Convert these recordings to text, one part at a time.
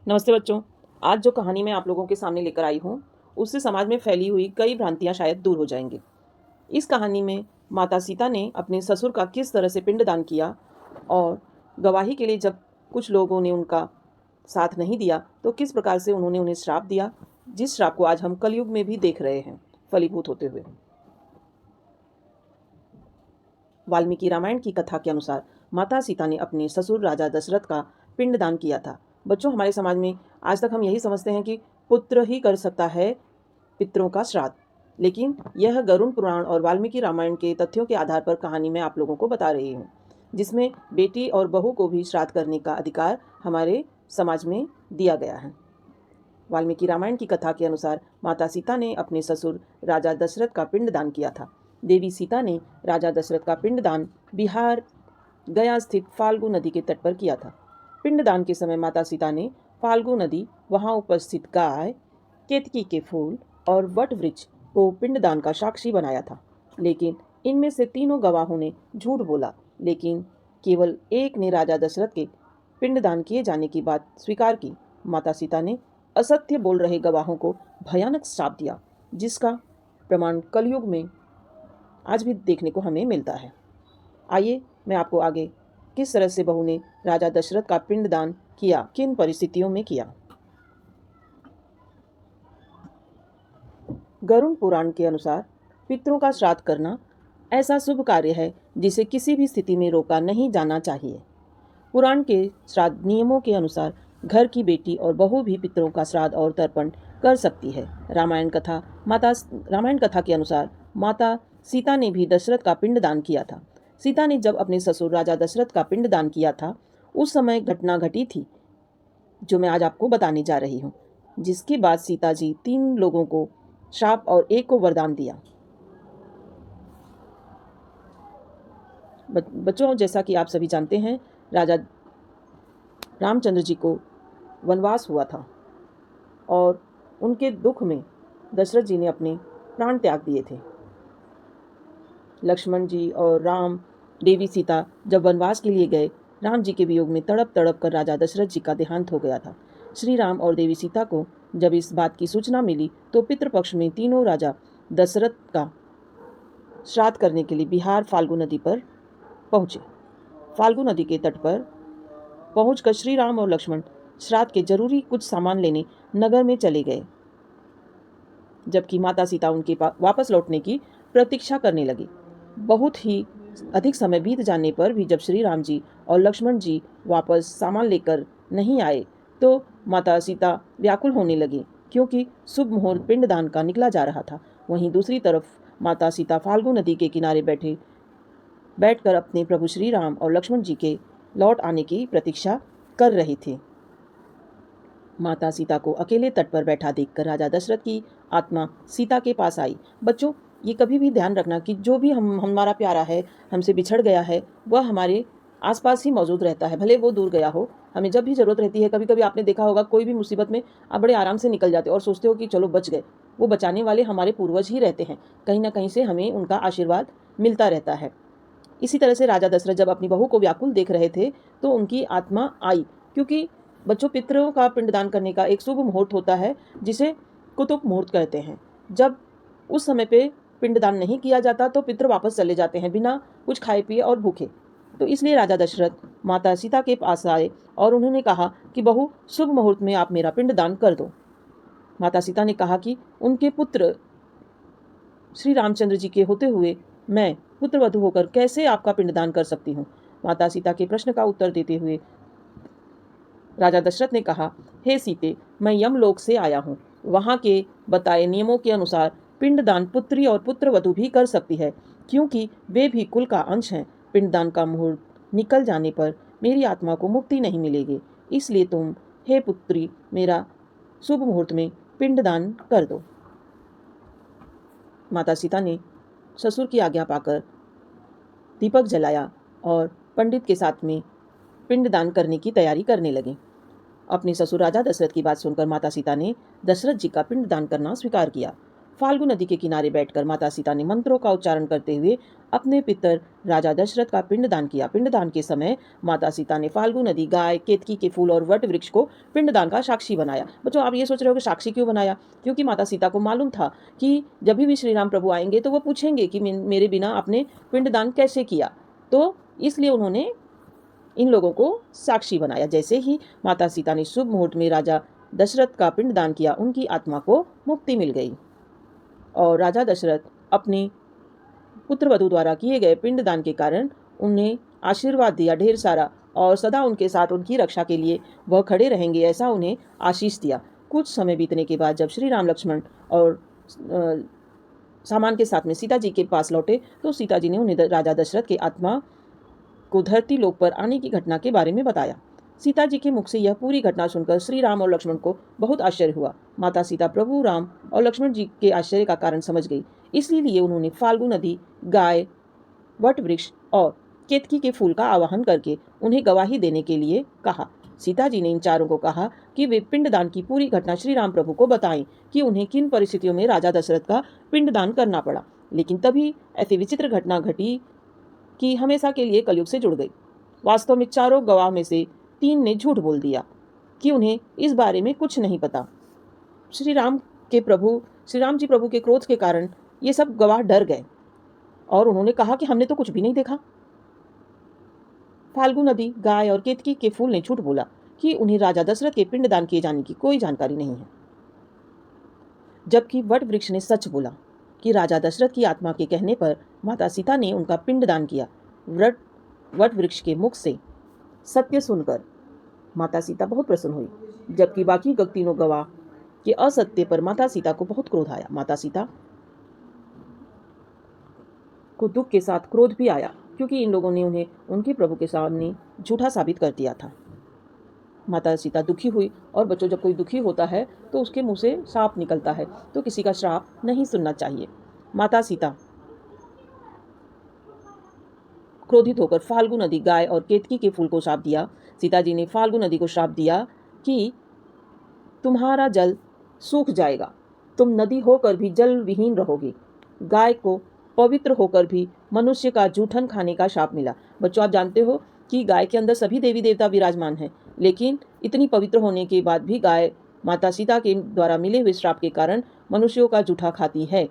नमस्ते बच्चों। आज जो कहानी मैं आप लोगों के सामने लेकर आई हूँ उससे समाज में फैली हुई कई भ्रांतियाँ शायद दूर हो जाएंगी। इस कहानी में माता सीता ने अपने ससुर का किस तरह से पिंडदान किया और गवाही के लिए जब कुछ लोगों ने उनका साथ नहीं दिया तो किस प्रकार से उन्होंने उन्हें श्राप दिया, जिस श्राप को आज हम कलयुग में भी देख रहे हैं फलीभूत होते हुए। वाल्मीकि रामायण की कथा के अनुसार माता सीता ने अपने ससुर राजा दशरथ का पिंडदान किया था। बच्चों, हमारे समाज में आज तक हम यही समझते हैं कि पुत्र ही कर सकता है पितरों का श्राद्ध, लेकिन यह गरुड़ पुराण और वाल्मीकि रामायण के तथ्यों के आधार पर कहानी मैं आप लोगों को बता रही हूँ, जिसमें बेटी और बहू को भी श्राद्ध करने का अधिकार हमारे समाज में दिया गया है। वाल्मीकि रामायण की कथा के अनुसार माता सीता ने अपने ससुर राजा दशरथ का पिंडदान किया था। देवी सीता ने राजा दशरथ का पिंडदान बिहार गया स्थित फाल्गु नदी के तट पर किया था। पिंडदान के समय माता सीता ने फाल्गु नदी, वहां उपस्थित गाय, केतकी के फूल और वट वृक्ष को पिंडदान का साक्षी बनाया था। लेकिन इनमें से तीनों गवाहों ने झूठ बोला, लेकिन केवल एक ने राजा दशरथ के पिंडदान किए जाने की बात स्वीकार की। माता सीता ने असत्य बोल रहे गवाहों को भयानक श्राप दिया, जिसका प्रमाण कलयुग में आज भी देखने को हमें मिलता है। आइए मैं आपको आगे किस तरह से बहू ने राजा दशरथ का पिंडदान किया, किन परिस्थितियों में किया। गरुड़ पुराण के अनुसार पितरों का श्राद्ध करना ऐसा शुभ कार्य है जिसे किसी भी स्थिति में रोका नहीं जाना चाहिए। पुराण के श्राद्ध नियमों के अनुसार घर की बेटी और बहू भी पितरों का श्राद्ध और तर्पण कर सकती है। रामायण कथा के अनुसार माता सीता ने भी दशरथ का पिंडदान किया था। सीता ने जब अपने ससुर राजा दशरथ का पिंडदान किया था, उस समय घटना घटी थी जो मैं आज आपको बताने जा रही हूँ, जिसके बाद सीता जी 3 लोगों को श्राप और 1 को वरदान दिया। बच्चों, जैसा कि आप सभी जानते हैं, राजा रामचंद्र जी को वनवास हुआ था और उनके दुख में दशरथ जी ने अपने प्राण त्याग दिए थे। लक्ष्मण जी और राम, देवी सीता जब वनवास के लिए गए, राम जी के वियोग में तड़प तड़प कर राजा दशरथ जी का देहांत हो गया था। श्री राम और देवी सीता को जब इस बात की सूचना मिली तो पितृपक्ष में तीनों राजा दशरथ का श्राद्ध करने के लिए बिहार फाल्गु नदी पर पहुँचे। फाल्गु नदी के तट पर पहुंचकर श्री राम और लक्ष्मण श्राद्ध के जरूरी कुछ सामान लेने नगर में चले गए, जबकि माता सीता उनके वापस लौटने की प्रतीक्षा करने लगी। बहुत ही अधिक समय बीत जाने पर भी जब श्री राम जी और लक्ष्मण जी वापस सामान लेकर नहीं आए तो माता सीता व्याकुल होने लगी, क्योंकि शुभ मुहूर्त पिंडदान का निकला जा रहा था। वहीं दूसरी तरफ माता सीता फाल्गु नदी के किनारे बैठकर अपने प्रभु श्री राम और लक्ष्मण जी के लौट आने की प्रतीक्षा कर रही थी। माता सीता को अकेले तट पर बैठा देखकर राजा दशरथ की आत्मा सीता के पास आई। बच्चों, ये कभी भी ध्यान रखना कि जो भी हमारा प्यारा है, हमसे बिछड़ गया है, वह हमारे आसपास ही मौजूद रहता है, भले वो दूर गया हो। हमें जब भी ज़रूरत रहती है, कभी कभी आपने देखा होगा, कोई भी मुसीबत में आप बड़े आराम से निकल जाते हो और सोचते हो कि चलो बच गए। वो बचाने वाले हमारे पूर्वज ही रहते हैं, कहीं ना कहीं से हमें उनका आशीर्वाद मिलता रहता है। इसी तरह से राजा दशरथ जब अपनी बहू को व्याकुल देख रहे थे तो उनकी आत्मा आई, क्योंकि बच्चों, पितरों का पिंडदान करने का एक शुभ मुहूर्त होता है जिसे कुतुब मुहूर्त कहते हैं। जब उस समय पे पिंडदान नहीं किया जाता तो पितर वापस चले जाते हैं बिना कुछ खाए पिए और भूखे। तो इसलिए राजा दशरथ माता सीता के पास आए और उन्होंने कहा कि बहू, शुभ मुहूर्त में आप मेरा पिंडदान कर दो। माता सीता ने कहा कि उनके पुत्र श्री रामचंद्र जी के होते हुए मैं पुत्रवधू होकर कैसे आपका पिंडदान कर सकती हूँ। माता सीता के प्रश्न का उत्तर देते हुए राजा दशरथ ने कहा, हे सीते, मैं यमलोक से आया हूँ। वहाँ के बताए नियमों के अनुसार पिंडदान पुत्री और पुत्रवधू भी कर सकती है, क्योंकि वे भी कुल का अंश हैं। पिंडदान का मुहूर्त निकल जाने पर मेरी आत्मा को मुक्ति नहीं मिलेगी, इसलिए तुम, हे पुत्री, मेरा शुभ मुहूर्त में पिंडदान कर दो। माता सीता ने ससुर की आज्ञा पाकर दीपक जलाया और पंडित के साथ में पिंडदान करने की तैयारी करने लगी। अपने ससुर राजा दशरथ की बात सुनकर माता सीता ने दशरथ जी का पिंडदान करना स्वीकार किया। फाल्गु नदी के किनारे बैठकर माता सीता ने मंत्रों का उच्चारण करते हुए अपने पितर राजा दशरथ का पिंडदान किया। पिंडदान के समय माता सीता ने फाल्गु नदी, गाय, केतकी के फूल और वट वृक्ष को पिंडदान का साक्षी बनाया। बच्चों, आप ये सोच रहे हो कि साक्षी क्यों बनाया? क्योंकि माता सीता को मालूम था कि जब भी श्री राम प्रभु आएंगे तो वो पूछेंगे कि मेरे बिना आपने पिंडदान कैसे किया, तो इसलिए उन्होंने इन लोगों को साक्षी बनाया। जैसे ही माता सीता ने शुभ मुहूर्त में राजा दशरथ का पिंडदान किया, उनकी आत्मा को मुक्ति मिल गई और राजा दशरथ अपनी पुत्रवधु द्वारा किए गए पिंडदान के कारण उन्हें आशीर्वाद दिया ढेर सारा, और सदा उनके साथ उनकी रक्षा के लिए वह खड़े रहेंगे, ऐसा उन्हें आशीष दिया। कुछ समय बीतने के बाद जब श्री राम, लक्ष्मण और सामान के साथ में सीता जी के पास लौटे तो सीता जी ने उन्हें राजा दशरथ के आत्मा को धरती लोक पर आने की घटना के बारे में बताया। सीता जी के मुख से यह पूरी घटना सुनकर श्री राम और लक्ष्मण को बहुत आश्चर्य हुआ। माता सीता प्रभु राम और लक्ष्मण जी के आश्चर्य का कारण समझ गई, इसलिए उन्होंने फाल्गु नदी, गाय, वट वृक्ष और केतकी के फूल का आवाहन करके उन्हें गवाही देने के लिए कहा। सीता जी ने इन चारों को कहा कि वे पिंडदान की पूरी घटना श्री राम प्रभु को बताएं कि उन्हें किन परिस्थितियों में राजा दशरथ का पिंडदान करना पड़ा। लेकिन तभी ऐसी विचित्र घटना घटी कि हमेशा के लिए कलयुग से जुड़ गई। वास्तव में चारों गवाह में से 3 ने झूठ बोल दिया कि उन्हें इस बारे में कुछ नहीं पता। श्री राम जी प्रभु के क्रोध के कारण ये सब गवाह डर गए और उन्होंने कहा कि हमने तो कुछ भी नहीं देखा। फाल्गु नदी, गाय और केतकी के फूल ने झूठ बोला कि उन्हें राजा दशरथ के पिंडदान किए जाने की कोई जानकारी नहीं है, जबकि वट वृक्ष ने सच बोला कि राजा दशरथ की आत्मा के कहने पर माता सीता ने उनका पिंडदान किया। वट वृक्ष के मुख से सत्य सुनकर माता सीता बहुत प्रसन्न हुई, जबकि बाकी तीनों गवाह के असत्य पर माता सीता को बहुत क्रोध आया। माता सीता को दुख के साथ क्रोध भी आया, क्योंकि इन लोगों ने उन्हें उनके प्रभु के सामने झूठा साबित कर दिया था। माता सीता दुखी हुई, और बच्चों, जब कोई दुखी होता है तो उसके मुंह से श्राप निकलता है, तो किसी का श्राप नहीं सुनना चाहिए। माता सीता क्रोधित होकर फाल्गु नदी, गाय और केतकी के फूल को श्राप दिया। सीता जी ने फाल्गु नदी को श्राप दिया कि तुम्हारा जल सूख जाएगा, तुम नदी होकर भी जल विहीन रहोगी। गाय को पवित्र होकर भी मनुष्य का जूठन खाने का श्राप मिला। बच्चों, आप जानते हो कि गाय के अंदर सभी देवी देवता विराजमान हैं, लेकिन इतनी पवित्र होने के बाद भी गाय माता सीता के द्वारा मिले हुए श्राप के कारण मनुष्यों का जूठा खाती है।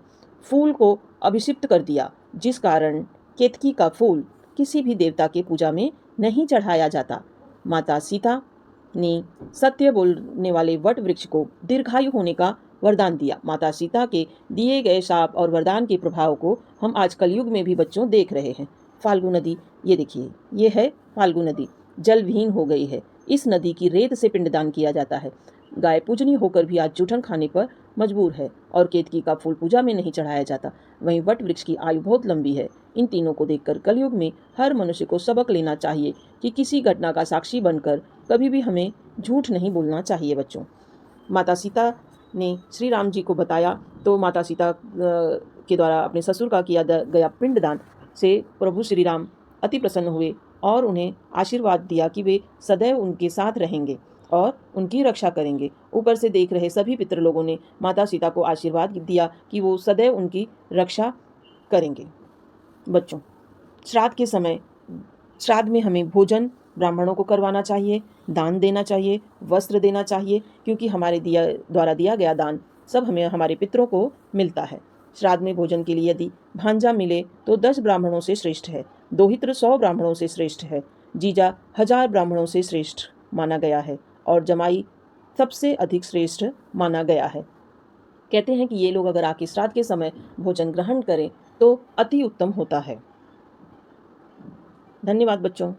फूल को अभिषिक्त कर दिया, जिस कारण केतकी का फूल किसी भी देवता के पूजा में नहीं चढ़ाया जाता। माता सीता ने सत्य बोलने वाले वट वृक्ष को दीर्घायु होने का वरदान दिया। माता सीता के दिए गए शाप और वरदान के प्रभाव को हम आज कलयुग में भी बच्चों देख रहे हैं। फाल्गु नदी, ये देखिए, ये है फाल्गु नदी, जल विहीन हो गई है। इस नदी की रेत से पिंडदान किया जाता है। गाय पूजनीय होकर भी आज जूठन खाने पर मजबूर है, और केतकी का फूल पूजा में नहीं चढ़ाया जाता। वहीं वट वृक्ष की आयु बहुत लंबी है। इन तीनों को देखकर कलयुग में हर मनुष्य को सबक लेना चाहिए कि किसी घटना का साक्षी बनकर कभी भी हमें झूठ नहीं बोलना चाहिए। बच्चों, माता सीता ने श्री राम जी को बताया, तो माता सीता के द्वारा अपने ससुर का किया गया पिंडदान से प्रभु श्री राम अति प्रसन्न हुए और उन्हें आशीर्वाद दिया कि वे सदैव उनके साथ रहेंगे और उनकी रक्षा करेंगे। ऊपर से देख रहे सभी पितृ लोगों ने माता सीता को आशीर्वाद दिया कि वो सदैव उनकी रक्षा करेंगे। बच्चों, श्राद्ध के समय, श्राद्ध में हमें भोजन ब्राह्मणों को करवाना चाहिए, दान देना चाहिए, वस्त्र देना चाहिए, क्योंकि हमारे द्वारा दिया गया दान सब हमें हमारे पितरों को मिलता है। श्राद्ध में भोजन के लिए यदि भांजा मिले तो 10 ब्राह्मणों से श्रेष्ठ है, दोहित्र 100 ब्राह्मणों से श्रेष्ठ है, जीजा 1000 ब्राह्मणों से श्रेष्ठ माना गया है, और जमाई सबसे अधिक श्रेष्ठ माना गया है। कहते हैं कि ये लोग अगर आके श्राद्ध के समय भोजन ग्रहण करें तो अति उत्तम होता है। धन्यवाद बच्चों।